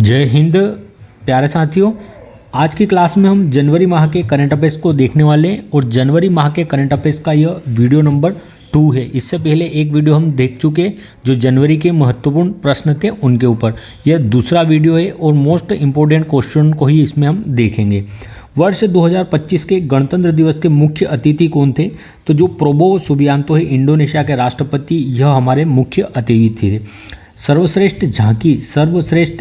जय हिंद प्यारे साथियों। आज की क्लास में हम जनवरी माह के करंट अफेयर्स को देखने वाले हैं और जनवरी माह के करंट अफेयर्स का यह वीडियो नंबर 2 है। इससे पहले एक वीडियो हम देख चुके जो जनवरी के महत्वपूर्ण प्रश्न थे उनके ऊपर। यह दूसरा वीडियो है और मोस्ट इम्पोर्टेंट क्वेश्चन को ही इसमें हम देखेंगे। वर्ष 2025 के गणतंत्र दिवस के मुख्य अतिथि कौन थे? तो जो प्रोबोवो सुबियांतो है इंडोनेशिया के राष्ट्रपति, यह हमारे मुख्य अतिथि थे। सर्वश्रेष्ठ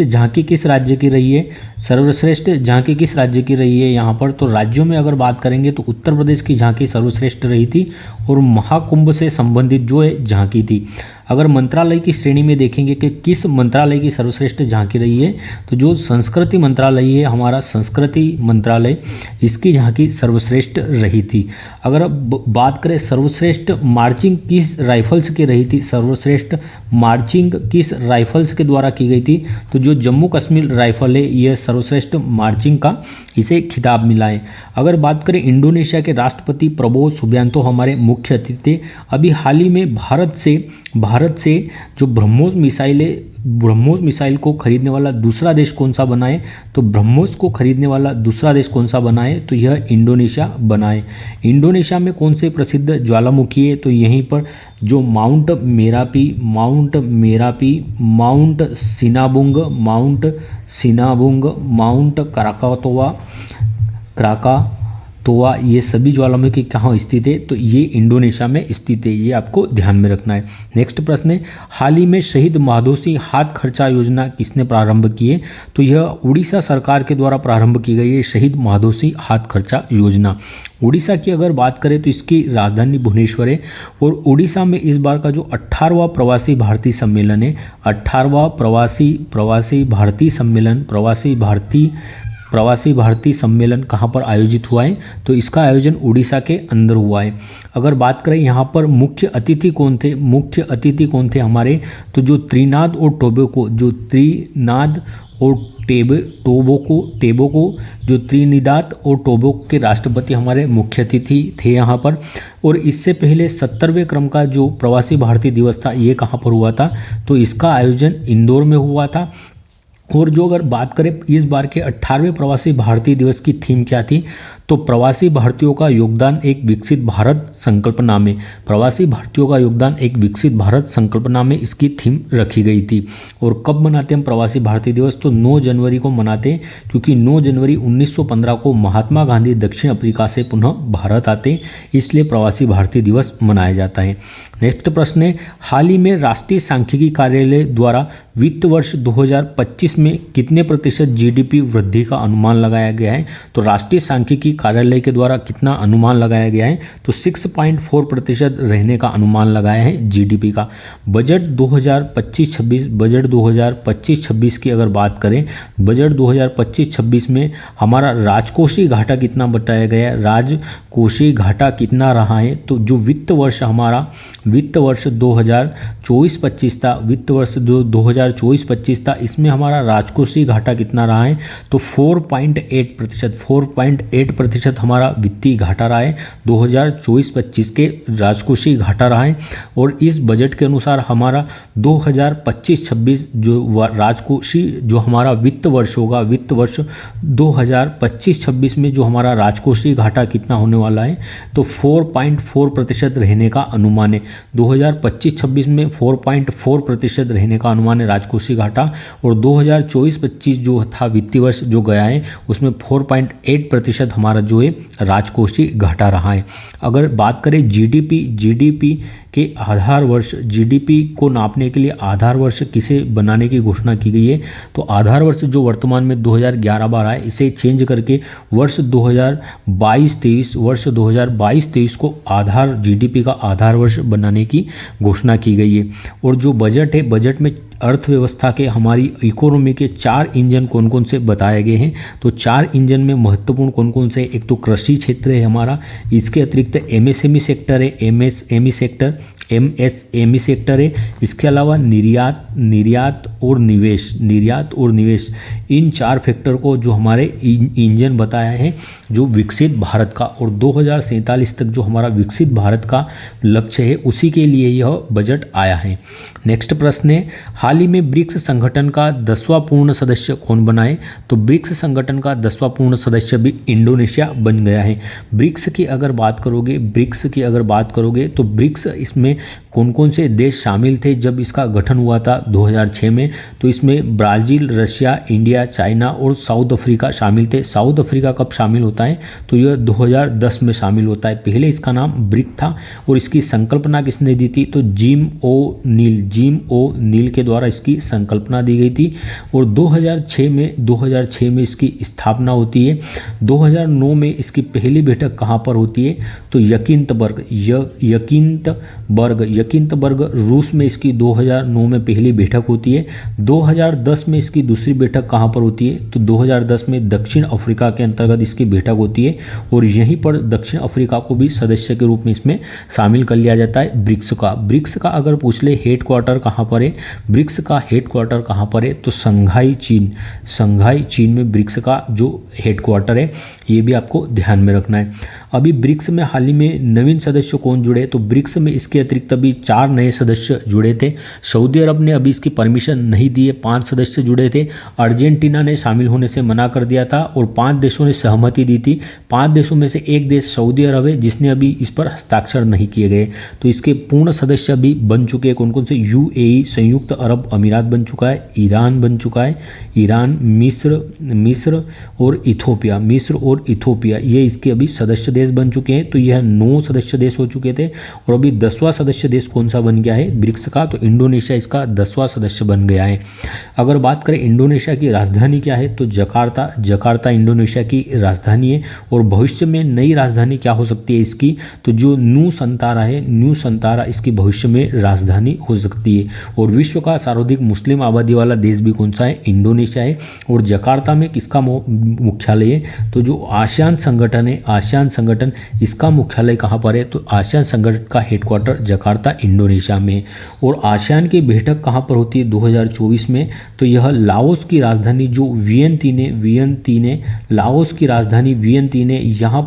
झांकी किस राज्य की रही है? सर्वश्रेष्ठ झांकी किस राज्य की रही है यहाँ पर? तो राज्यों में अगर बात करेंगे तो उत्तर प्रदेश की झांकी सर्वश्रेष्ठ रही थी और महाकुंभ से संबंधित जो है झांकी थी। अगर मंत्रालय की श्रेणी में देखेंगे कि किस मंत्रालय की सर्वश्रेष्ठ झांकी रही है, तो जो संस्कृति मंत्रालय है हमारा संस्कृति मंत्रालय, इसकी झांकी सर्वश्रेष्ठ रही थी। अगर अब बात करें सर्वश्रेष्ठ मार्चिंग किस राइफल्स की रही थी, सर्वश्रेष्ठ मार्चिंग किस राइफल्स के द्वारा की गई थी, तो जो जम्मू कश्मीर राइफल है यह सर्वश्रेष्ठ मार्चिंग का इसे खिताब मिला है। अगर बात करें इंडोनेशिया के राष्ट्रपति प्रोबोवो सुबियांतो हमारे मुख्य अतिथि थे। अभी हाल ही में भारत से जो ब्रह्मोस मिसाइल को खरीदने वाला दूसरा देश कौन सा बना है? तो ब्रह्मोस को खरीदने वाला दूसरा देश कौन सा बना है? तो यह इंडोनेशिया बना है। इंडोनेशिया में कौन से प्रसिद्ध ज्वालामुखी है? तो यहीं पर जो mount Merapi, mount Sinabung, mount क्राकातोआ, ये सभी ज्वालामुखी कहाँ स्थित है? तो ये इंडोनेशिया में स्थित है। ये आपको ध्यान में रखना है। नेक्स्ट प्रश्न है, हाल ही में शहीद माधो सिंह हाथ खर्चा योजना किसने प्रारंभ की है? तो यह उड़ीसा सरकार के द्वारा प्रारंभ की गई है शहीद माधो सिंह हाथ खर्चा योजना। उड़ीसा की अगर बात करें तो इसकी राजधानी भुवनेश्वर है और उड़ीसा में इस बार का जो 18वां प्रवासी भारतीय सम्मेलन है, 18वां प्रवासी भारतीय सम्मेलन कहाँ पर आयोजित हुआ है? तो इसका आयोजन उड़ीसा के अंदर हुआ है। अगर बात करें यहाँ पर मुख्य अतिथि कौन थे हमारे? तो जो त्रिनाद और टोबैको, जो त्रिनिदाद और टोबैको के राष्ट्रपति हमारे मुख्य अतिथि थे यहाँ पर। और इससे पहले 70वें क्रम का जो प्रवासी भारतीय दिवस था ये कहाँ पर हुआ था? तो इसका आयोजन इंदौर में हुआ था। और जो अगर बात करें इस बार के 18वें प्रवासी भारतीय दिवस की थीम क्या थी? तो प्रवासी भारतीयों का योगदान एक विकसित भारत संकल्पना में इसकी थीम रखी गई थी। और कब मनाते हैं हम प्रवासी भारतीय दिवस? तो 9 जनवरी को मनाते हैं, क्योंकि 9 जनवरी 1915 को महात्मा गांधी दक्षिण अफ्रीका से पुनः भारत आते हैं, इसलिए प्रवासी भारतीय दिवस मनाया जाता है। नेक्स्ट प्रश्न है, हाल ही में राष्ट्रीय सांख्यिकी कार्यालय द्वारा वित्त वर्ष 2025 में कितने प्रतिशत जीडीपी वृद्धि का अनुमान लगाया गया है? तो राष्ट्रीय सांख्यिकी कार्यालय के द्वारा कितना अनुमान लगाया गया है? तो 6.4% रहने का अनुमान लगाया है जीडीपी का। बजट 2025-26 की अगर बात करें, बजट 2025-26 में हमारा राजकोषीय घाटा कितना बताया गया है? राजकोषीय घाटा कितना रहा है? तो जो वित्त वर्ष 2024-25 था, इसमें हमारा राजकोषीय घाटा कितना रहा है? तो 4.8% हमारा वित्तीय घाटा रहा है। 2024-25 के राजकोषीय घाटा रहा है। और इस बजट के अनुसार हमारा 2025-26 जो राजकोषीय जो हमारा वित्त वर्ष होगा, वित्त वर्ष 2025-26 में जो हमारा राजकोषीय घाटा कितना होने वाला है? तो 4.4% रहने का अनुमान है। 2025-26 में 4.4% रहने का अनुमान है राजकोषीय घाटा। और 2024-25 जो था वित्तीय वर्ष जो गया है उसमें 4.8% हमारा जो है राजकोषीय घाटा रहा है। अगर बात करें जीडीपी के आधार वर्ष, जीडीपी को नापने के लिए आधार वर्ष किसे बनाने की घोषणा की गई है? तो आधार वर्ष जो वर्तमान में 2011-12 है, इसे चेंज करके वर्ष 2022-23 को जीडीपी का आधार वर्ष बनाने की घोषणा की गई है। और जो बजट है, बजट में अर्थव्यवस्था के हमारी इकोनॉमी के 4 इंजन कौन कौन से बताए गए हैं? तो 4 इंजन में महत्वपूर्ण कौन कौन से? एक तो कृषि क्षेत्र है हमारा, इसके अतिरिक्त एमएसएमई सेक्टर है, एमएसएमई सेक्टर है। इसके अलावा निर्यात और निवेश, इन 4 फैक्टर को जो हमारे इंजन बताया है जो विकसित भारत का, और 2047 तक जो हमारा विकसित भारत का लक्ष्य है उसी के लिए यह बजट आया है। नेक्स्ट प्रश्न है, हाल ही में ब्रिक्स संगठन का 10वां पूर्ण सदस्य कौन बना है? तो ब्रिक्स संगठन का 10वां पूर्ण सदस्य भी इंडोनेशिया बन गया है। ब्रिक्स की अगर बात करोगे तो ब्रिक्स इसमें कौन कौन से देश शामिल थे जब इसका गठन हुआ था 2006 में? तो इसमें ब्राज़ील, रशिया, इंडिया, चाइना और साउथ अफ्रीका शामिल थे। साउथ अफ्रीका कब शामिल होता है? तो यह 2010 में शामिल होता है। पहले इसका नाम ब्रिक था और इसकी संकल्पना किसने दी थी? तो जिम ओ नील के द्वारा इसकी संकल्पना दी गई थी और 2006 में इसकी स्थापना होती है। 2009 में इसकी पहली बैठक कहाँ पर होती है? तो यकीनतबर्ग रूस में इसकी 2009 में पहली बैठक होती है। 2010 में इसकी दूसरी बैठक कहाँ पर होती है? तो 2010 में दक्षिण अफ्रीका के अंतर्गत इसकी बैठक होती है और यहीं पर दक्षिण अफ्रीका को भी सदस्य के रूप में इसमें शामिल कर लिया जाता है ब्रिक्स का अगर पूछ ले हेडक्वार्टर कहाँ पर है? ब्रिक्स का हेडक्वार्टर कहाँ पर है? तो संघाई चीन में ब्रिक्स का जो हेडक्वार्टर है, ये भी आपको ध्यान में रखना है। अभी ब्रिक्स में हाल ही में नवीन सदस्य कौन जुड़े? तो ब्रिक्स में इसके अतिरिक्त अभी 4 नए सदस्य जुड़े थे। सऊदी अरब ने अभी इसकी परमिशन नहीं दी है, 5 सदस्य जुड़े थे। अर्जेंटीना ने शामिल होने से मना कर दिया था और 5 देशों ने सहमति दी थी। 5 देशों में से एक देश सऊदी अरब है जिसने अभी इस पर हस्ताक्षर नहीं किए गए। तो इसके पूर्ण सदस्य भी बन चुके हैं। कौन कौन से? UAE संयुक्त अरब अमीरात बन चुका है, ईरान बन चुका है, मिस्र और इथोपिया ये इसके अभी सदस्य देश बन चुके हैं। तो यह 9 सदस्य देश हो चुके थे और अभी 10वां सदस्य देश कौन सा बन गया है ब्रिक्स का? तो इंडोनेशिया इसका 10वां सदस्य बन गया है। अगर बात करें इंडोनेशिया की राजधानी क्या है? तो जकार्ता इंडोनेशिया की राजधानी है और भविष्य में नई राजधानी क्या हो सकती है इसकी? तो जो न्यू संतारा इसकी भविष्य में राजधानी हो सकती है। और विश्व का सर्वाधिक मुस्लिम आबादी वाला देश भी कौन सा है? इंडोनेशिया है। और जकार्ता में किसका मुख्यालय है? तो जो आसियान संगठन है, आसियान संगठन इसका मुख्यालय कहाँ पर है? तो आसियान संगठन का हेडक्वार्टर जकार्ता इंडोनेशिया में। और आसियान की बैठक कहाँ पर होती है 2024 में? तो यह लाओस की राजधानी जो वियंतिन है, लाओस की राजधानी वियंतिन है, यहाँ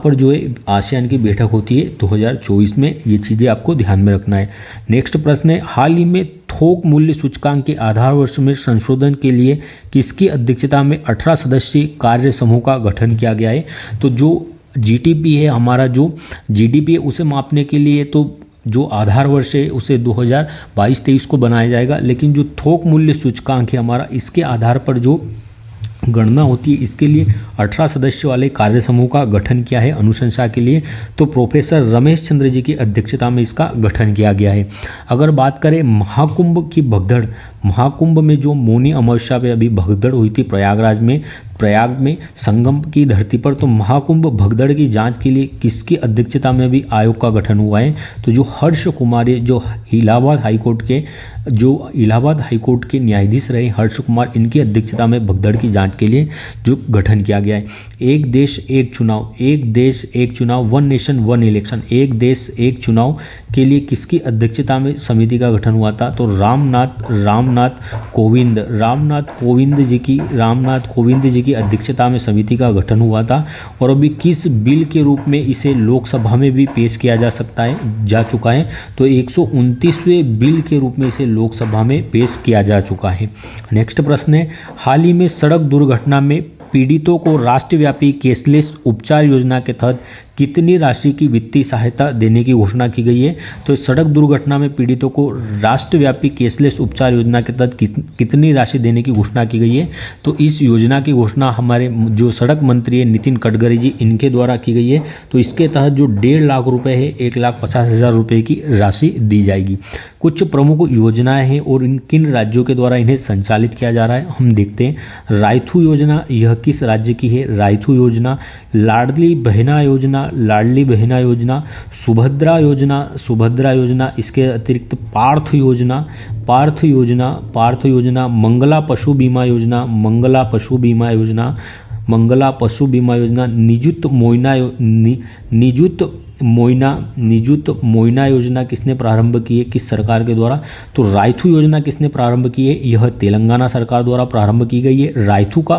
पर जो है आसियान की बैठक होती है 2024 में। ये चीज़ें आपको ध्यान में रखना है। नेक्स्ट प्रश्न है, हाल ही में थोक मूल्य सूचकांक के आधार वर्ष में संशोधन के लिए किसकी अध्यक्षता में 18 सदस्यीय कार्य समूह का गठन किया गया है? तो जो GDP है, हमारा जो GDP है उसे मापने के लिए तो जो आधार वर्ष है उसे 2022-23 को बनाया जाएगा, लेकिन जो थोक मूल्य सूचकांक है हमारा, इसके आधार पर जो गणना होती है इसके लिए 18 सदस्य वाले कार्य समूह का गठन किया है अनुशंसा के लिए। तो प्रोफेसर रमेश चंद्र जी की अध्यक्षता में इसका गठन किया गया है। अगर बात करें महाकुंभ की भगदड़, महाकुंभ में जो मौनी अमावस्या पे अभी भगदड़ हुई थी प्रयाग में संगम की धरती पर, तो महाकुंभ भगदड़ की जांच के लिए किसकी अध्यक्षता में अभी आयोग का गठन हुआ है? तो जो हर्ष कुमार जो इलाहाबाद हाईकोर्ट के न्यायाधीश रहे हर्ष कुमार, इनकी अध्यक्षता में भगदड़ की जांच के लिए जो गठन किया गया है। एक देश एक चुनाव, वन नेशन वन इलेक्शन, एक देश एक चुनाव के लिए किसकी अध्यक्षता में समिति का गठन हुआ था? तो रामनाथ कोविंद जी की अध्यक्षता में समिति का गठन हुआ था। और अभी किस बिल के रूप में इसे लोकसभा में भी पेश किया जा चुका है? तो 129वें बिल के रूप में इसे लोकसभा में पेश किया जा चुका है। नेक्स्ट प्रश्न है, हाल ही में सड़क दुर्घटना में पीड़ितों को राष्ट्रव्यापी कैशलेस उपचार योजना के तहत कितनी राशि की वित्तीय सहायता देने की घोषणा की गई है? तो सड़क दुर्घटना में पीड़ितों को राष्ट्रव्यापी कैशलेस उपचार योजना के तहत कितनी राशि देने की घोषणा की गई है? तो इस योजना की घोषणा हमारे जो सड़क मंत्री है नितिन गडकरी जी, इनके द्वारा की गई है। तो इसके तहत जो 1.5 लाख रुपये है, 1,50,000 रुपये की राशि दी जाएगी। कुछ प्रमुख योजनाएं हैं और किन राज्यों के द्वारा इन्हें संचालित किया जा रहा है हम देखते हैं। रायथू योजना, यह किस राज्य की है? रायथू योजना। लाडली बहना योजना, सुभद्रा योजना, इसके अतिरिक्त पार्थ योजना, मंगला पशु बीमा योजना, निजुत मोइना योजना किसने प्रारंभ की है, किस सरकार के द्वारा? तो रायथू योजना किसने प्रारंभ की है? यह तेलंगाना सरकार द्वारा प्रारंभ की गई है। रायथू का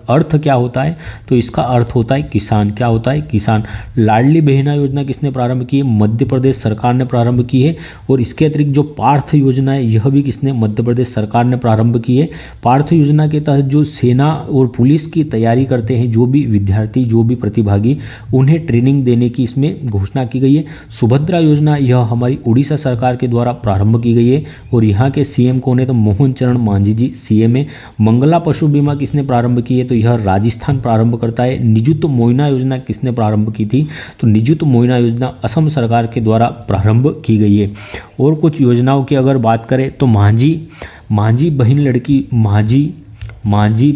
अर्थ क्या होता है? तो इसका अर्थ होता है किसान। क्या होता है? किसान। लाडली बहना योजना किसने प्रारंभ की है? मध्य प्रदेश सरकार ने प्रारंभ की है। और इसके अतिरिक्त जो पार्थ योजना है, यह भी किसने? मध्य प्रदेश सरकार ने प्रारंभ की है। पार्थ योजना के तहत जो सेना और पुलिस की तैयारी करते हैं जो भी विद्यार्थी, जो भी प्रतिभागी, उन्हें ट्रेनिंग देने की इसमें घोषणा की गई है। सुभद्रा योजना यह हमारी उड़ीसा सरकार के द्वारा प्रारंभ की गई है और यहाँ के सीएम कौन है? तो मोहन चरण मांझी जी सीएम है। मंगला पशु बीमा किसने प्रारंभ की है? तो यह राजस्थान प्रारंभ करता है। निजुत मोइना योजना किसने प्रारंभ की थी? तो निजुत मोइना योजना असम सरकार के द्वारा प्रारंभ की गई है। और कुछ योजनाओं की अगर बात करें तो माझी बहन लड़की, माझी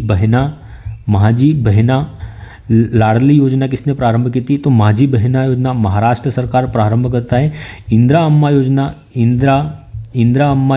बहना लाडली योजना किसने प्रारंभ की थी? तो माझी बहना योजना महाराष्ट्र सरकार प्रारंभ करता है। इंदिरा अम्मा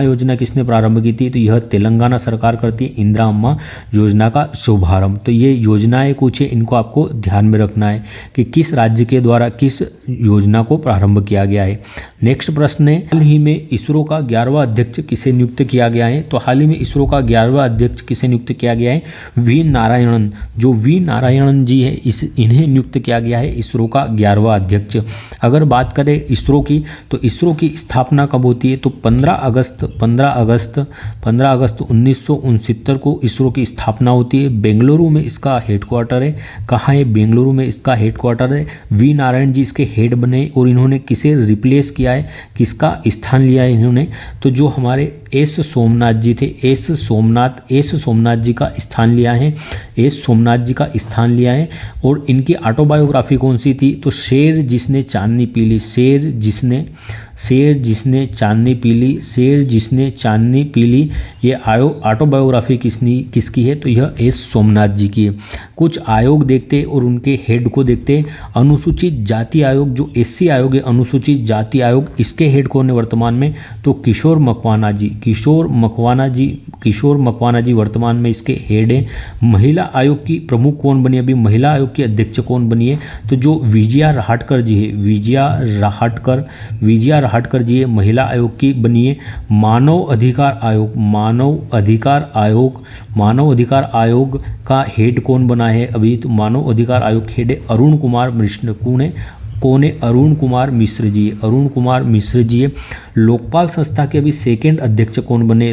योजना किसने प्रारंभ की थी? तो यह तेलंगाना सरकार करती है इंदिरा अम्मा योजना का शुभारंभ। तो ये योजनाएं कुछ है, इनको आपको ध्यान में रखना है कि किस राज्य के द्वारा किस योजना को प्रारंभ किया गया है। नेक्स्ट प्रश्न है, हाल ही में इसरो का 11वां अध्यक्ष किसे नियुक्त किया गया है? तो हाल ही में इसरो का 11वां अध्यक्ष किसे नियुक्त किया गया है? वी नारायणन। जो वी नारायणन जी है, इन्हें नियुक्त किया गया है इसरो का 11वां अध्यक्ष। अगर बात करें इसरो की, तो इसरो की स्थापना कब होती है? तो 15 अगस्त 1969 को इसरो की स्थापना होती है। बेंगलुरु में इसका हेडक्वार्टर है। कहाँ है? बेंगलुरु में इसका हेडक्वार्टर है। वी नारायण जी इसके हेड बने और इन्होंने किसे रिप्लेस किया है, किसका स्थान लिया है इन्होंने? तो जो हमारे एस सोमनाथ जी थे, एस सोमनाथ जी का स्थान लिया है। एस सोमनाथ जी का स्थान लिया है। और इनकी ऑटोबायोग्राफी कौन सी थी? तो शेर जिसने चांदनी पीली, ये ऑटोबायोग्राफी किसकी है? तो यह एस सोमनाथ जी की है। कुछ आयोग देखते और उनके हेड को देखते। अनुसूचित जाति आयोग, जो एससी आयोग है, अनुसूचित जाति आयोग, इसके हेड कौन है वर्तमान में? तो किशोर मकवाना जी वर्तमान में इसके हेड है। महिला आयोग की प्रमुख कौन बनी? अभी महिला आयोग की अध्यक्ष कौन बनी है? तो जो विजया रहाटकर जी है, विजया रहाटकर जी है, महिला आयोग की बनी है। मानव अधिकार आयोग का हेड कौन बना है अभी? तो मानव अधिकार आयोग हेड है अरुण कुमार मिश्र। कौन है? अरुण कुमार मिश्र जी है। लोकपाल संस्था के अभी सेकंड अध्यक्ष कौन बने?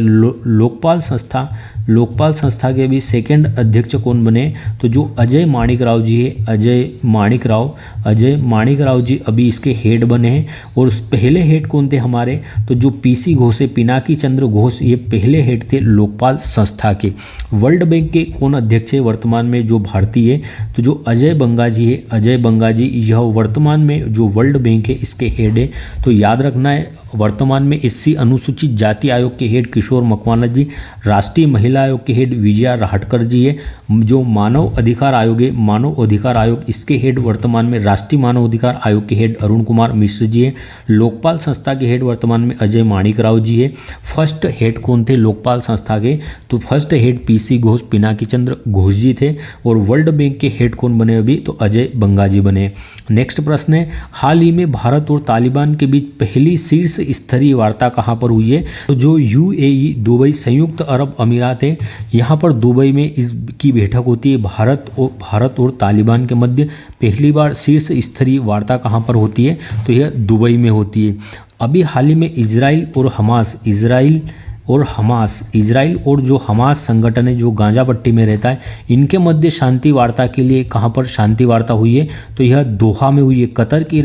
लोकपाल संस्था के अभी सेकंड अध्यक्ष कौन बने? तो जो अजय माणिक राव जी है, अजय माणिक राव जी अभी इसके हेड बने हैं। और पहले हेड कौन थे हमारे? तो जो पीसी घोष है, पिनाकी चंद्र घोष, ये पहले हेड थे लोकपाल संस्था के। वर्ल्ड बैंक के कौन अध्यक्ष है वर्तमान में? जो भारतीय है, तो जो अजय बंगा जी है, अजय बंगा जी, यह वर्तमान में जो वर्ल्ड बैंक है इसके हेड है। तो याद रखना है, वर्तमान में एससी अनुसूचित जाति आयोग के हेड किशोर मकवाना जी, राष्ट्रीय महिला आयोग के हेड विजया रहाटकर जी है। जो मानव अधिकार आयोग है, मानव अधिकार आयोग, इसके हेड वर्तमान में राष्ट्रीय मानव अधिकार आयोग के हेड अरुण कुमार मिश्र जी है। लोकपाल संस्था के हेड वर्तमान में अजय माणिक राव जी है। फर्स्ट हेड कौन थे लोकपाल संस्था के? तो first head PC Ghosh, Pinaki Chandra Ghosh ji थे। और वर्ल्ड बैंक के हेड कौन बने अभी? तो अजय बंगा जी बने। नेक्स्ट प्रश्न है, हाल ही में भारत और तालिबान के बीच पहली शीर्ष स्तरीय वार्ता कहाँ पर हुई है? तो जो यूएई, दुबई, संयुक्त अरब अमीरात है, यहाँ पर दुबई में इसकी बैठक होती है। भारत और तालिबान के मध्य पहली बार शीर्ष स्तरीय वार्ता कहाँ पर होती है? तो यह दुबई में होती है। अभी हाल ही में इजराइल और जो हमास संगठन है, जो गांजा पट्टी में रहता है, इनके मध्य शांति वार्ता के लिए कहाँ पर शांति वार्ता हुई है? तो यह दोहा में हुई है। कतर की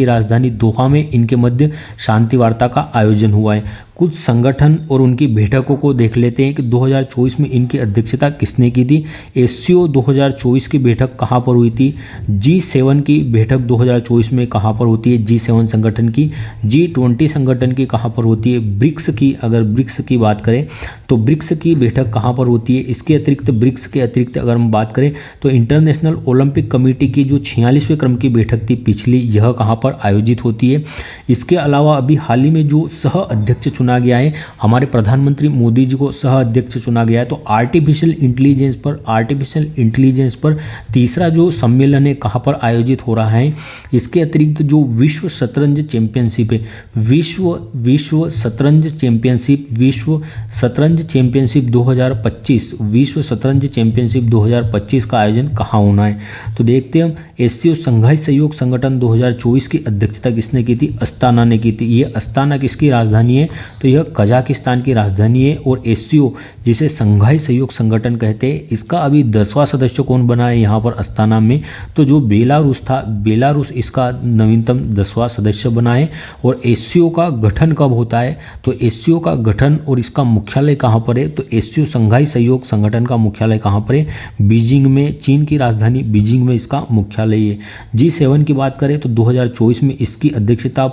राजधानी दोहा में इनके मध्य शांति वार्ता का आयोजन हुआ है। कुछ संगठन और उनकी बैठकों को देख लेते हैं कि 2024 में इनकी अध्यक्षता किसने की थी। एससीओ 2024 की बैठक कहाँ पर हुई थी? G7 की बैठक 2024 में कहाँ पर होती है? G7 संगठन की। G20 संगठन की कहाँ पर होती है? ब्रिक्स की, अगर ब्रिक्स की बात करें तो ब्रिक्स की बैठक कहाँ पर होती है? इसके अतिरिक्त, ब्रिक्स के अतिरिक्त अगर हम बात करें तो इंटरनेशनल ओलंपिक कमेटी की जो 46वें क्रम की बैठक थी पिछली, यह कहाँ पर आयोजित होती है। इसके अलावा अभी हाल ही में जो सह अध्यक्ष चुना गया है, हमारे प्रधानमंत्री मोदी जी को सह अध्यक्ष चुना गया है। तो आर्टिफिशियल इंटेलिजेंस पर तीसरा जो सम्मेलन है कहाँ पर आयोजित हो रहा है। इसके अतिरिक्त जो विश्व शतरंज चैंपियनशिप है, विश्व शतरंज चैंपियनशिप 2025 का आयोजन कहाँ होना है। तो देखते हैं हम, एससीओ शंघाई सहयोग संगठन 2024 की अध्यक्षता किसने की थी? अस्ताना ने की थी। ये अस्ताना किसकी राजधानी है? तो यह कजाकिस्तान की राजधानी है। और एससीओ जिसे शंघाई सहयोग संगठन कहते हैं, इसका अभी 10वां सदस्य कौन बना है यहाँ पर अस्ताना में? तो जो बेलारूस था, बेलारूस इसका नवीनतम 10वां सदस्य बना है। और एससीओ का गठन कब होता है? तो एससीओ का गठन और इसका मुख्यालय कहाँ पर है? तो एससीओ शंघाई सहयोग संगठन का मुख्यालय कहाँ पर है? बीजिंग में, चीन की राजधानी बीजिंग में इसका मुख्यालय है। G7 की बात करें तो 2024 में इसकी अध्यक्षता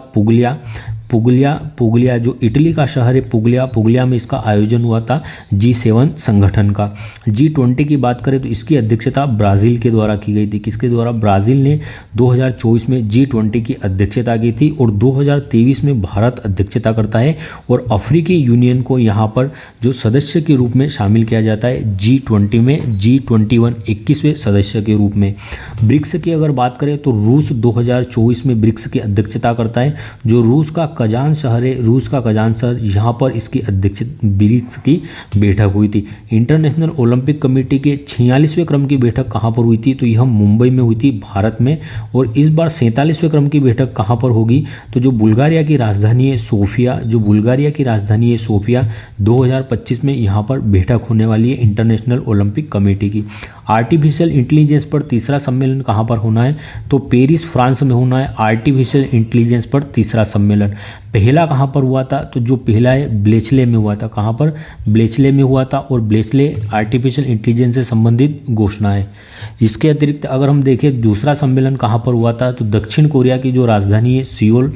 पुगलिया जो इटली का शहर है, पुगलिया में इसका आयोजन हुआ था G7 संगठन का। G20 की बात करें तो इसकी अध्यक्षता ब्राज़ील के द्वारा की गई थी। किसके द्वारा? ब्राज़ील ने 2024 में G20 की अध्यक्षता की थी। और 2023 में भारत अध्यक्षता करता है और अफ्रीकी यूनियन को यहाँ पर जो सदस्य के रूप में शामिल किया जाता है G20 में, G21 21वें सदस्य के रूप में। ब्रिक्स की अगर बात करें तो रूस 2024 में ब्रिक्स की अध्यक्षता करता है। जो रूस का कजान शहर है, यहाँ पर इसकी अध्यक्ष ब्रिक्स की बैठक हुई थी। इंटरनेशनल ओलंपिक कमेटी के 46वें क्रम की बैठक कहाँ पर हुई थी? तो यह मुंबई में हुई थी, भारत में। और इस बार 47वें क्रम की बैठक कहाँ पर होगी? तो जो बुल्गारिया की राजधानी है सोफिया, 2025 में यहाँ पर बैठक होने वाली है इंटरनेशनल ओलंपिक कमेटी की। आर्टिफिशियल इंटेलिजेंस पर तीसरा सम्मेलन कहाँ पर होना है? तो पेरिस, फ्रांस में होना है आर्टिफिशियल इंटेलिजेंस पर तीसरा सम्मेलन। पहला कहाँ पर हुआ था? तो जो पहला है ब्लेचले में हुआ था। कहाँ पर? ब्लेचले में हुआ था। और ब्लेचले आर्टिफिशियल इंटेलिजेंस से संबंधित घोषणा है। इसके अतिरिक्त अगर हम देखें दूसरा सम्मेलन कहाँ पर हुआ था, तो दक्षिण कोरिया की जो राजधानी है सियोल,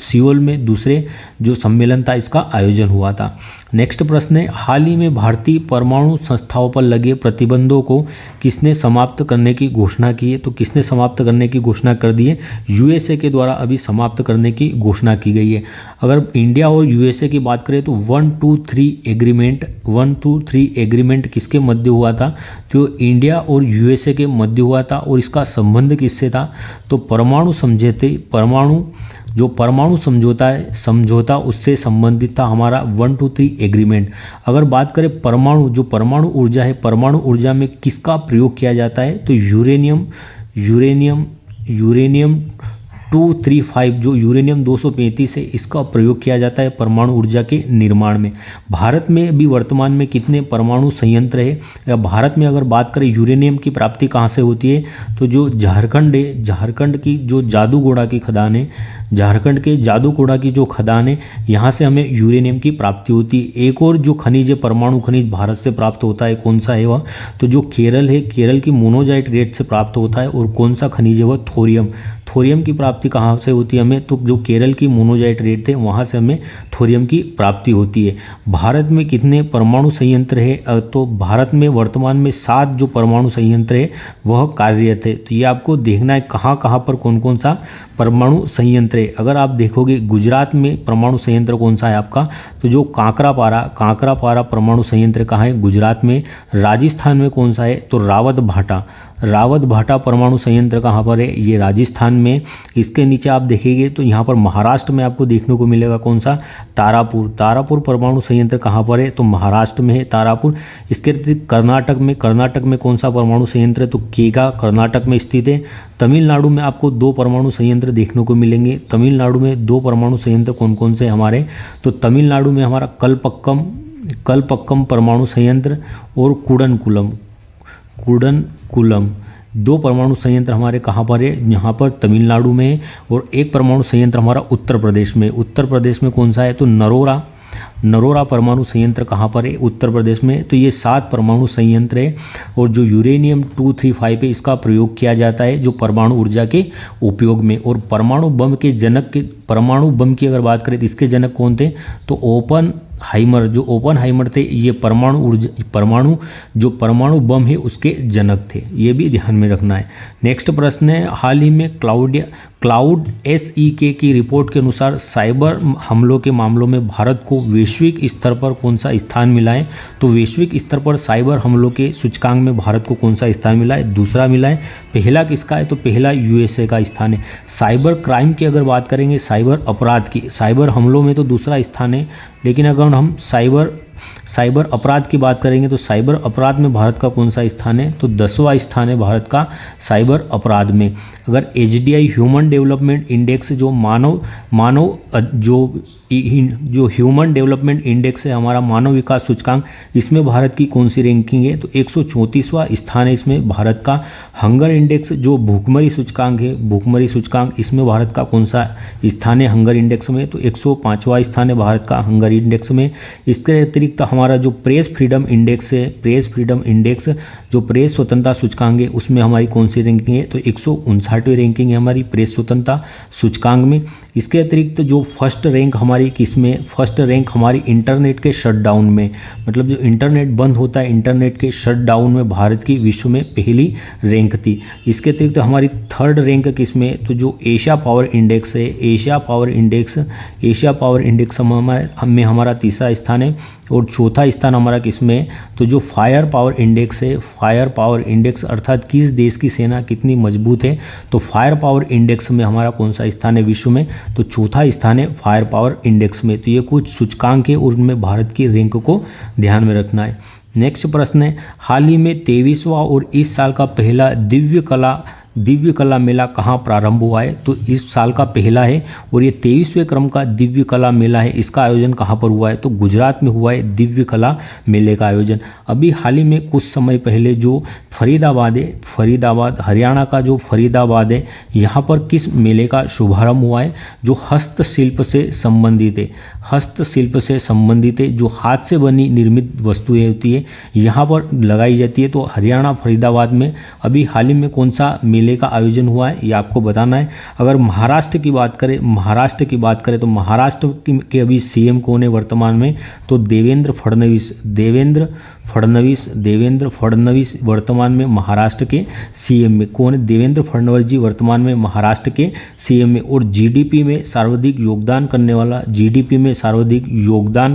सियोल में दूसरे जो सम्मेलन था इसका आयोजन हुआ था। नेक्स्ट प्रश्न है, हाल ही में भारतीय परमाणु संस्थाओं पर लगे प्रतिबंधों को किसने समाप्त करने की घोषणा की है? तो किसने समाप्त करने की घोषणा कर दी है? यूएसए के द्वारा अभी समाप्त करने की घोषणा की गई है। अगर इंडिया और यूएसए की बात करें तो 123 एग्रीमेंट किसके मध्य हुआ था? तो इंडिया और यूएसए के मध्य हुआ था। और इसका संबंध किससे था? तो परमाणु समझौता उससे संबंधित था हमारा 123 एग्रीमेंट। अगर बात करें परमाणु ऊर्जा है, परमाणु ऊर्जा में किसका प्रयोग किया जाता है? तो यूरेनियम 235, जो यूरेनियम 235 है, इसका प्रयोग किया जाता है परमाणु ऊर्जा के निर्माण में। भारत में भी वर्तमान में कितने परमाणु संयंत्र है? या भारत में अगर बात करें यूरेनियम की प्राप्ति कहाँ से होती है? तो जो झारखंड है, झारखंड की जो जादूगोड़ा की खदान है, झारखंड के जादूगोड़ा की जो खदान है, यहाँ से हमें यूरेनियम की प्राप्ति होती है। एक और जो खनिज है, परमाणु खनिज भारत से प्राप्त होता है, कौन सा है वह? तो जो केरल है, केरल की मोनोजाइट रेत से प्राप्त होता है। और कौन सा खनिज है वह? थोरियम की प्राप्ति कहाँ से होती है हमें? तो जो केरल की मोनोजाइट रेत है वहाँ से हमें थोरियम की प्राप्ति होती है। भारत में कितने परमाणु संयंत्र है? तो भारत में वर्तमान में 7 जो परमाणु संयंत्र है वह कार्यरत है। तो ये आपको देखना है कहाँ कहाँ पर कौन कौन सा परमाणु संयंत्र है। अगर आप देखोगे गुजरात में परमाणु संयंत्र कौन सा है आपका? तो जो कांकरापारा परमाणु संयंत्र कहाँ है? गुजरात में। राजस्थान में कौन सा है? तो रावत भाटा परमाणु संयंत्र कहाँ पर है? ये राजस्थान में। इसके नीचे आप देखेंगे तो यहाँ पर महाराष्ट्र में आपको देखने को मिलेगा कौन सा? तारापुर परमाणु संयंत्र कहाँ पर है? तो महाराष्ट्र में है तारापुर। इसके अतिरिक्त कर्नाटक में कौन सा परमाणु संयंत्र है? तो केगा कर्नाटक में स्थित है। तमिलनाडु में आपको 2 परमाणु संयंत्र देखने को मिलेंगे। तमिलनाडु में 2 परमाणु संयंत्र कौन कौन से हमारे? तो तमिलनाडु में हमारा कलपक्कम परमाणु संयंत्र और कुडनकुलम 2 परमाणु संयंत्र हमारे कहाँ पर है? यहाँ पर तमिलनाडु में। और एक परमाणु संयंत्र हमारा उत्तर प्रदेश में। उत्तर प्रदेश में कौन सा है? तो नरोरा परमाणु संयंत्र कहाँ पर है? उत्तर प्रदेश में। तो ये 7 परमाणु संयंत्र है और जो यूरेनियम 235 है इसका प्रयोग किया जाता है जो परमाणु ऊर्जा के उपयोग में। और परमाणु बम के जनक के, परमाणु बम की अगर बात करें तो इसके जनक कौन थे? तो ओपनहाइमर, जो ओपनहाइमर थे ये जो परमाणु बम है उसके जनक थे। ये भी ध्यान में रखना है। नेक्स्ट प्रश्न है, हाल ही में क्लाउड SEK की रिपोर्ट के अनुसार साइबर हमलों के मामलों में भारत को वैश्विक स्तर पर कौन सा स्थान मिला है? तो वैश्विक स्तर पर साइबर हमलों के सूचकांक में भारत को कौन सा स्थान मिला है? दूसरा मिला है। पहला किसका है? तो पहला USA का स्थान है। साइबर क्राइम की अगर बात करेंगे, साइबर अपराध की, साइबर हमलों में तो दूसरा स्थान है, लेकिन अगर हम साइबर अपराध की बात करेंगे तो साइबर अपराध में भारत का कौन सा स्थान है? तो 10वां स्थान है भारत का साइबर अपराध में। अगर HDI ह्यूमन डेवलपमेंट इंडेक्स जो जो ह्यूमन डेवलपमेंट इंडेक्स है हमारा मानव विकास सूचकांक, इसमें भारत की कौन सी रैंकिंग है? तो 134वां स्थान है इसमें भारत का। हंगर इंडेक्स जो भूखमरी सूचकांक है, भूखमरी सूचकांक, इसमें भारत का कौन सा स्थान है हंगर इंडेक्स में? तो 105वां स्थान है भारत का हंगर इंडेक्स में। इसके अतिरिक्त हमारा जो प्रेस फ्रीडम इंडेक्स है, प्रेस फ्रीडम इंडेक्स जो प्रेस स्वतंत्रता सूचकांक है उसमें हमारी कौन सी रैंकिंग है? तो 159वीं रैंकिंग है हमारी प्रेस स्वतंत्रता सूचकांक में। इसके अतिरिक्त जो फर्स्ट रैंक हमारी किसमें? फर्स्ट रैंक हमारी इंटरनेट के शटडाउन में, मतलब जो इंटरनेट बंद होता है, इंटरनेट के शटडाउन में भारत की विश्व में पहली रैंक थी। इसके अतिरिक्त हमारी थर्ड रैंक किसमें? तो जो एशिया पावर इंडेक्स है, एशिया पावर इंडेक्स में हमारा तीसरा स्थान है। और चौथा स्थान हमारा किसमें? तो जो फायर पावर इंडेक्स है, फायर पावर इंडेक्स अर्थात किस देश की सेना कितनी मजबूत है, तो फायर पावर इंडेक्स में हमारा कौन सा स्थान है विश्व में? तो चौथा स्थान है फायर पावर इंडेक्स में। तो ये कुछ सूचकांक है और उनमें भारत की रैंक को ध्यान में रखना है। नेक्स्ट प्रश्न है, हाल ही में 23वां और इस साल का पहला दिव्य कला मेला कहाँ प्रारंभ हुआ है? तो इस साल का पहला है और ये 23वें क्रम का दिव्य कला मेला है। इसका आयोजन कहाँ पर हुआ है? तो गुजरात में हुआ है दिव्य कला मेले का आयोजन। अभी हाल ही में कुछ समय पहले जो फरीदाबाद है, फरीदाबाद हरियाणा का जो फरीदाबाद है, यहाँ पर किस मेले का शुभारंभ हुआ है? जो हस्तशिल्प से संबंधित है, हस्तशिल्प से संबंधित है, जो हाथ से बनी निर्मित वस्तुएं होती है यहाँ पर लगाई जाती है। तो हरियाणा फरीदाबाद में अभी हाल ही में कौन सा मेले का आयोजन हुआ है ये आपको बताना है। अगर महाराष्ट्र की बात करें तो महाराष्ट्र के अभी CM कौन है वर्तमान में? तो देवेंद्र फडणवीस वर्तमान में महाराष्ट्र के CM में कौन है? देवेंद्र फडणवीस जी वर्तमान में महाराष्ट्र के CM में। और GDP में सर्वाधिक योगदान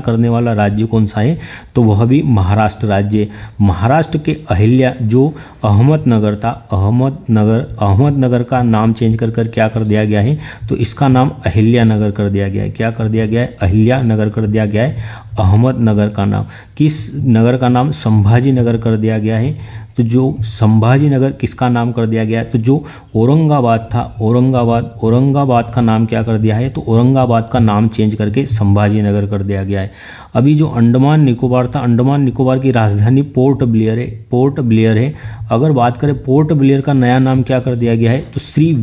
करने वाला राज्य कौन सा है? तो वह भी महाराष्ट्र राज्य है। महाराष्ट्र के अहिल्या जो अहमदनगर था, अहमदनगर का नाम चेंज कर क्या कर दिया गया है? तो इसका नाम अहिल्यानगर कर दिया गया है। क्या कर दिया गया है? अहिल्यानगर कर दिया गया है। अहमदनगर का नाम, किस नगर का नाम? संभाजी नगर कर दिया गया है। तो जो संभाजी नगर किसका नाम कर दिया गया है? तो जो औरंगाबाद था, औरंगाबाद का नाम क्या कर दिया है? तो औरंगाबाद का नाम चेंज करके संभाजी नगर कर दिया गया है। अभी जो अंडमान निकोबार था, अंडमान निकोबार की राजधानी पोर्ट ब्लेयर है। अगर बात करें पोर्ट ब्लेयर का नया नाम क्या कर दिया गया है? तो श्री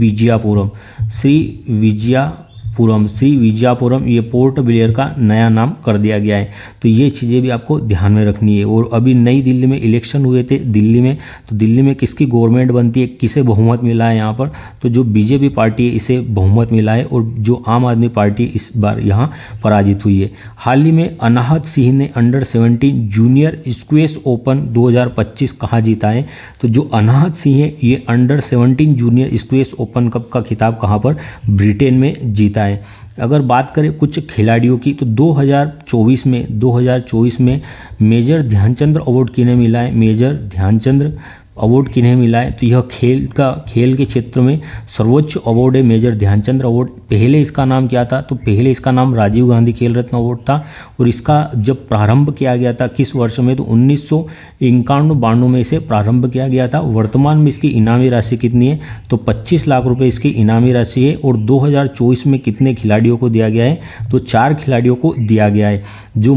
विजयपुरम ये पोर्ट ब्लेयर का नया नाम कर दिया गया है। तो ये चीज़ें भी आपको ध्यान में रखनी है। और अभी नई दिल्ली में इलेक्शन हुए थे दिल्ली में, तो दिल्ली में किसकी गवर्नमेंट बनती है, किसे बहुमत मिला है यहाँ पर? तो जो BJP पार्टी है इसे बहुमत मिला है और जो आम आदमी पार्टी इस बार यहाँ पराजित हुई है। हाल ही में अनाहत सिंह ने अंडर-17 जूनियर स्क्वैश ओपन 2025 कहाँ जीता है? तो जो अनाहत सिंह है ये under-17 junior squash open cup का खिताब कहाँ पर? ब्रिटेन में जीता है। अगर बात करें कुछ खिलाड़ियों की तो 2024 में मेजर ध्यानचंद्र अवार्ड किन्हें मिला है? मेजर ध्यानचंद्र अवार्ड किन्हें मिला है? तो यह खेल के क्षेत्र में सर्वोच्च अवार्ड है मेजर ध्यानचंद्र अवार्ड। पहले इसका नाम क्या था? तो पहले इसका नाम राजीव गांधी खेल रत्न अवार्ड था और इसका जब प्रारंभ किया गया था किस वर्ष में? तो 1991-92 में इसे प्रारंभ किया गया था। वर्तमान में इसकी इनामी राशि कितनी है? तो 25 लाख रुपए इसकी इनामी राशि है। और 2024 में कितने खिलाड़ियों को दिया गया है? तो 4 खिलाड़ियों को दिया गया है। जो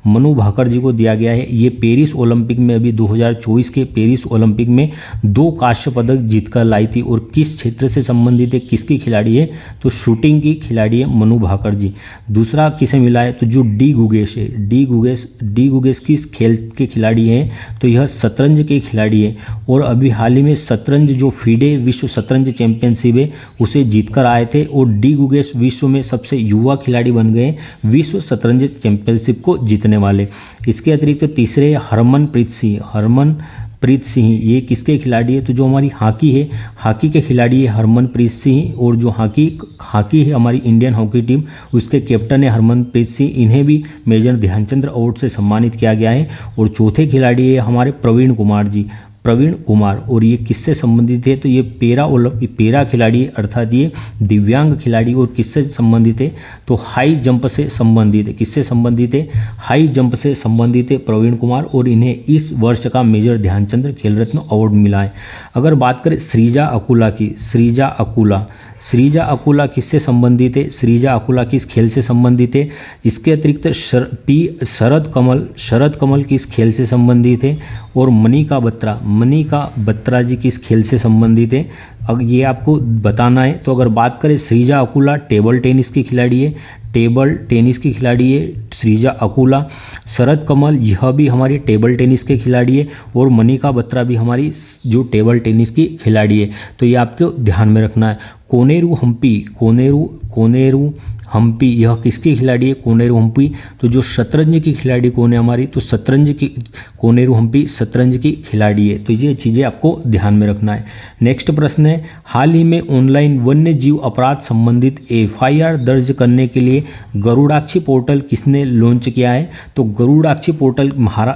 मनु भाकर जी को दिया गया है, ये पेरिस ओलंपिक में अभी 2024 के पेरिस ओलंपिक में 2 कांस्य पदक जीतकर लाई थी और किस क्षेत्र से संबंधित है, किसकी खिलाड़ी है, तो शूटिंग की खिलाड़ी है मनु भाकर जी। दूसरा किसे मिला है, तो जो डी गुगेश है, डी गुगेश किस खेल के खिलाड़ी हैं, तो यह शतरंज के खिलाड़ी है और अभी हाल ही में शतरंज जो फीडे विश्व शतरंज चैंपियनशिप है उसे जीतकर आए थे और डी गुगेश विश्व में सबसे युवा खिलाड़ी बन गए विश्व शतरंज चैंपियनशिप को जीतने वाले। इसके अतिरिक्त तीसरे हरमनप्रीत सिंह ये किसके खिलाड़ी है, तो जो हमारी हॉकी है, हॉकी के खिलाड़ी है हरमनप्रीत सिंह और जो हॉकी है हमारी इंडियन हॉकी टीम उसके कैप्टन है हरमनप्रीत सिंह। इन्हें भी मेजर ध्यानचंद अवार्ड से सम्मानित किया गया है। और चौथे खिलाड़ी है हमारे प्रवीण कुमार और ये किससे संबंधित है, तो ये पैरा खिलाड़ी अर्थात ये दिव्यांग खिलाड़ी और किससे संबंधित है, तो हाई जंप से संबंधित है। किससे संबंधित है, हाई जंप से संबंधित है प्रवीण कुमार और इन्हें इस वर्ष का मेजर ध्यानचंद खेल रत्न अवार्ड मिला है। अगर बात करें श्रीजा अकुला की, श्रीजा अकुला किससे संबंधित है, श्रीजा अकुला किस खेल से संबंधित है। इसके अतिरिक्त शरद कमल किस खेल से संबंधित है और मनिका बत्रा जी किस खेल से संबंधित है, अगर ये आपको बताना है। तो अगर बात करें श्रीजा अकुला टेबल टेनिस की खिलाड़ी है, श्रीजा अकुला। शरद कमल यह भी हमारी टेबल टेनिस के खिलाड़ी है और मनिका बत्रा भी हमारी जो टेबल टेनिस की खिलाड़ी है। तो ये आपको ध्यान में रखना है। कोनेरू हम्पी यह किसकी खिलाड़ी है, कोनेरू हम्पी। तो जो शतरंज की खिलाड़ी कौन है हमारी, तो कोनेरू हम्पी शतरंज की खिलाड़ी है। तो ये चीज़ें आपको ध्यान में रखना है। नेक्स्ट प्रश्न है, हाल ही में ऑनलाइन वन्य जीव अपराध संबंधित FIR दर्ज करने के लिए गरुड़ाक्षी पोर्टल किसने लॉन्च किया है, तो गरुड़ाक्षी पोर्टल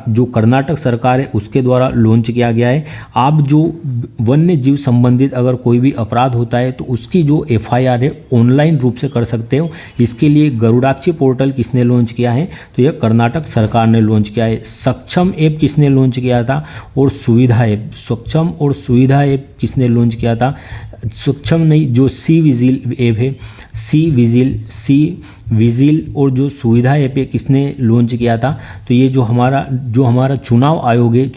जो कर्नाटक सरकार है उसके द्वारा लॉन्च किया गया है। आप जो वन्य जीव संबंधित अगर कोई भी अपराध होता है तो उसकी जो FIR है ऑनलाइन रूप से कर सकते हो। इसके लिए गरुड़ाक्षी पोर्टल किसने लॉन्च किया है, तो यह कर्नाटक सरकार ने लॉन्च किया है। सक्षम ऐप किसने लॉन्च किया था और सुविधा ऐप, सक्षम और सुविधा ऐप किसने लॉन्च किया था, सक्षम नहीं जो सी विजिल ऐप है, सी विजिल और जो सुविधा ऐप है किसने लॉन्च किया था, तो ये जो हमारा चुनाव आयोग है,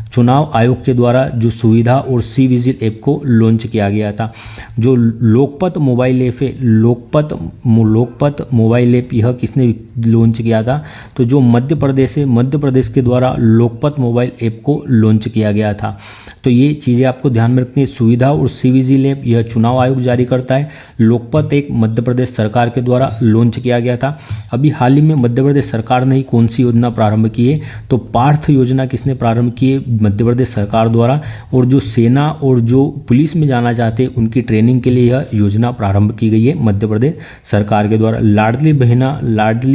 चुनाव आयोग के द्वारा जो सुविधा और सी विजिल ऐप को लॉन्च किया गया था। जो लोकपत मोबाइल ऐप है, लोकपत मोबाइल ऐप यह किसने लॉन्च किया था, तो जो मध्य प्रदेश है, मध्य प्रदेश के द्वारा लोकपत मोबाइल ऐप को लॉन्च किया गया था। तो ये चीज़ें आपको ध्यान में रखनी है। सुविधा और सी विजिल ऐप यह चुनाव आयोग जारी करता है। लोकपत एक मध्य प्रदेश सरकार के द्वारा लॉन्च किया गया था। अभी हाल ही में मध्य प्रदेश सरकार ने ही कौन सी योजना प्रारंभ की है, तो पार्थ योजना किसने प्रारंभ की है, मध्य प्रदेश सरकार द्वारा। और जो सेना और जो पुलिस में जाना चाहते हैं उनकी ट्रेनिंग के लिए यह योजना प्रारंभ की गई है मध्य प्रदेश सरकार के द्वारा। लाडली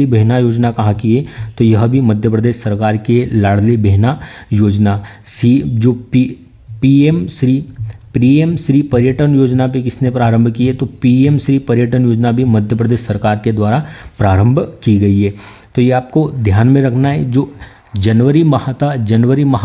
बहना योजना कहाँ की है, तो यह भी मध्य प्रदेश सरकार की है लाडली बहना योजना। जो पीएम श्री पर्यटन योजना पे किसने प्रारंभ की है, तो पीएम श्री पर्यटन योजना भी मध्य प्रदेश सरकार के द्वारा प्रारंभ की गई है। तो ये आपको ध्यान में रखना है। जो जनवरी माह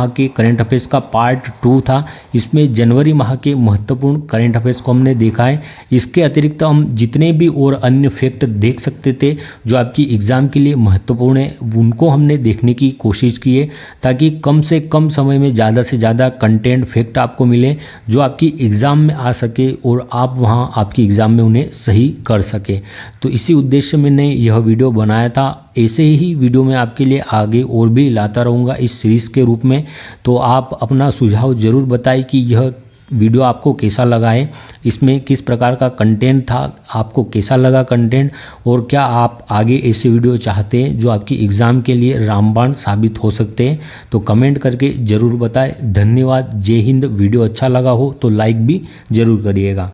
के करंट अफेयर्स का पार्ट 2 था, इसमें जनवरी माह के महत्वपूर्ण करंट अफेयर्स को हमने देखा है। इसके अतिरिक्त हम जितने भी और अन्य फैक्ट देख सकते थे जो आपकी एग्ज़ाम के लिए महत्वपूर्ण है उनको हमने देखने की कोशिश की है, ताकि कम से कम समय में ज़्यादा से ज़्यादा कंटेंट फैक्ट आपको मिले जो आपकी एग्ज़ाम में आ सके और आप वहाँ आपकी एग्ज़ाम में उन्हें सही कर सके। तो इसी उद्देश्य में मैंने यह वीडियो बनाया था। ऐसे ही वीडियो मैं आपके लिए आगे और भी लाता रहूँगा इस सीरीज़ के रूप में। तो आप अपना सुझाव ज़रूर बताएं कि यह वीडियो आपको कैसा लगा है, इसमें किस प्रकार का कंटेंट था, आपको कैसा लगा कंटेंट, और क्या आप आगे ऐसे वीडियो चाहते हैं जो आपकी एग्ज़ाम के लिए रामबाण साबित हो सकते हैं। तो कमेंट करके ज़रूर बताएं। धन्यवाद। जय हिंद। वीडियो अच्छा लगा हो तो लाइक भी ज़रूर करिएगा।